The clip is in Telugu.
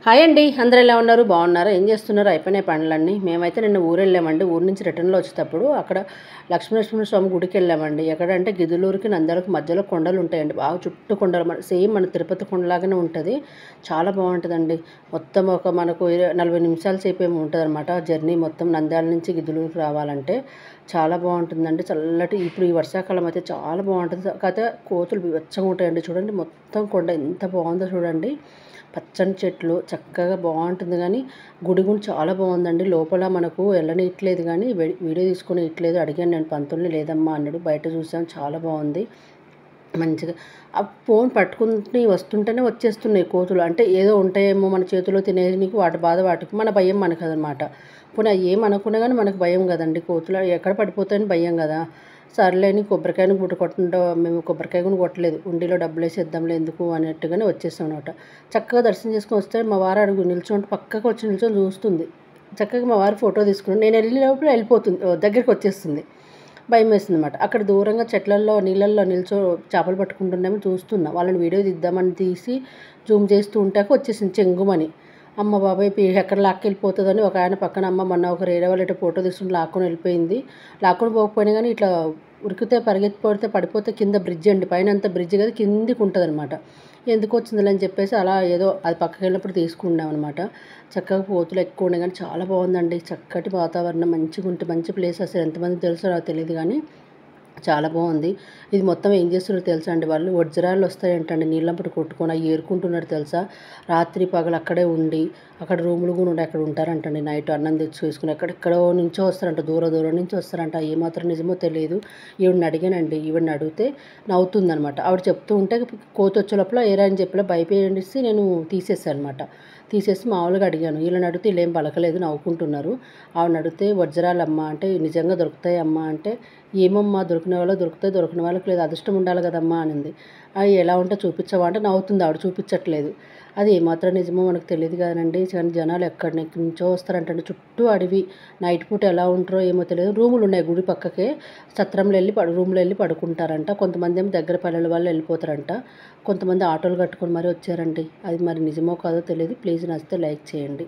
హాయ్ అండి, అందరూ ఎలా ఉన్నారు? బాగున్నారా? ఏం చేస్తున్నారు? అయిపోయినాయి పనులన్నీ. మేమైతే నిన్న ఊరు వెళ్ళామండి. ఊరు నుంచి రిటర్న్లో వచ్చేటప్పుడు అక్కడ లక్ష్మీనరసింహ స్వామి గుడికి వెళ్ళామండి. ఎక్కడంటే గిదులూరుకి నంద్యాలకు మధ్యలో కొండలు ఉంటాయండి. బాగా చుట్టూ కొండలు, సేమ్ మన తిరుపతి కొండలాగానే ఉంటుంది. చాలా బాగుంటుందండి. మొత్తం ఒక మనకు 40 నిమిషాల సేపు ఏమి ఉంటుంది అనమాట జర్నీ. మొత్తం నంద్యాల నుంచి గిదులూరుకి రావాలంటే చాలా బాగుంటుందండి. చల్లటి ఇప్పుడు ఈ వర్షాకాలం అయితే చాలా బాగుంటుంది. కాకపోతే కోతులు బీభత్సంగా ఉంటాయండి. చూడండి మొత్తం కొండ ఎంత బాగుందో చూడండి. పచ్చని చెట్లు చక్కగా బాగుంటుంది. కానీ గుడి కూడా చాలా బాగుందండి. లోపల మనకు వెళ్ళనిట్లేదు, కానీ వీడియో తీసుకుని ఇట్లేదు. అడిగాను నేను పంతుల్ని, లేదమ్మా అన్నాడు. బయట చూసాం, చాలా బాగుంది. మంచిగా ఆ ఫోన్ పట్టుకుని వస్తుంటేనే వచ్చేస్తున్నాయి కోతులు. అంటే ఏదో ఉంటాయేమో మన చేతిలో తినేనికి, వాటి బాధ వాటికి, మన భయం మనకదనమాట. పోనీ ఏమనుకున్నా కానీ మనకు భయం కదండి. కోతులు ఎక్కడ పడిపోతాయని భయం కదా. సర్లేని కొబ్బరికాయను గుట్ట కొట్టడంతో మేము కొబ్బరికాయ కూడా కొట్టలేదు. ఉండిలో డబ్బులు వేసి ఇద్దాంలే ఎందుకు అన్నట్టుగానే వచ్చేస్తాం అనమాట. చక్కగా దర్శనం చేసుకొని వస్తే మా వారు అడుగు నిల్చోంటే పక్కకు వచ్చి నిల్చొని చూస్తుంది. చక్కగా మా వారు ఫోటో తీసుకుని నేను వెళ్ళే లోపల వెళ్ళిపోతుంది, దగ్గరికి వచ్చేస్తుంది. భయం వేస్తుంది అనమాట. అక్కడ దూరంగా చెట్లల్లో నీళ్ళల్లో నిల్చో చేపలు పట్టుకుంటున్నామని చూస్తున్నా. వాళ్ళని వీడియో తీద్దామని తీసి జూమ్ చేస్తూ ఉంటాక వచ్చేసింది చెంగుమని. అమ్మ బాబాయ్ ఎక్కడ లాక్కెళ్ళిపోతుందని ఒక ఆయన పక్కన, అమ్మ మొన్న ఒక రేరే వాళ్ళు ఇట్లా ఫోటో తీసుకుని లాక్కొని వెళ్ళిపోయింది. లాక్కొని పోకపోయినా కానీ ఇట్లా ఉరికితే పరిగెత్తి పడితే పడిపోతే కింద బ్రిడ్జ్ అండి, పైన అంతా బ్రిడ్జ్ కదా, కిందికి ఉంటుంది అనమాట. ఎందుకు వచ్చిందిలే అని చెప్పేసి అలా ఏదో అది పక్కకి వెళ్ళినప్పుడు తీసుకున్నాం అనమాట. చక్కగా కోతులు ఎక్కువ ఉన్నాయి, కానీ చాలా బాగుందండి. చక్కటి వాతావరణం, మంచిగా ఉంటే మంచి ప్లేస్. అసలు ఎంతమంది తెలుసో నాకు తెలియదు, కానీ చాలా బాగుంది. ఇది మొత్తం ఏం చేస్తున్నారో తెలుసా అండి, వాళ్ళు వజ్రాలు వస్తాయంటండి నీళ్ళంపటి కొట్టుకొని అవి ఏరుకుంటున్నారు తెలుసా. రాత్రి పగలు అక్కడే ఉండి అక్కడ రూములు కూడా ఉండి అక్కడ ఉంటారంటండి. నైట్ అన్నం తెచ్చి వేసుకుని ఎక్కడెక్కడో నుంచో వస్తారంట, దూరం దూరం నుంచి వస్తారంట. ఏమాత్రం నిజమో తెలియదు. ఈవిడని అడిగానండి. ఈవిడని అడిగితే నవ్వుతుందనమాట. ఆవిడ చెప్తూ ఉంటే కోతి వచ్చే లోపల ఏరా అని చెప్పి భయపడేసి నేను తీసేసాను అనమాట. తీసేసి మామూలుగా అడిగాను. వీళ్ళని అడిగితే వీళ్ళేం పలకలేదు, నవ్వుకుంటున్నారు. ఆవిడని అడిగితే వజ్రాలమ్మ అంటే నిజంగా దొరుకుతాయి అమ్మ అంటే, ఏమమ్మా దొరికిన వాళ్ళకి దొరుకుతాయి, దొరికిన వాళ్ళకి లేదు, అదృష్టం ఉండాలి కదమ్మా అనింది. అవి ఎలా ఉంటే చూపించవా అంటే నవ్వుతుంది. ఆవిడ చూపించట్లేదు. అది ఏమాత్రం నిజమో మనకు తెలియదు కదండి. కానీ జనాలు ఎక్కడి నుంచో వస్తారంటండి. చుట్టూ అడవి. నైట్ పూట ఎలా ఉంటారో ఏమో తెలియదు. రూములు ఉన్నాయి గుడి పక్కకే. సత్రంలో వెళ్ళి రూమ్లో వెళ్ళి పడుకుంటారంట. కొంతమంది ఏమో దగ్గర పల్లెల వాళ్ళు వెళ్ళిపోతారంట. కొంతమంది ఆటోలు కట్టుకొని మరీ వచ్చారండి. అది మరి నిజమో కాదో తెలియదు. ప్లీజ్ నచ్చితే లైక్ చేయండి.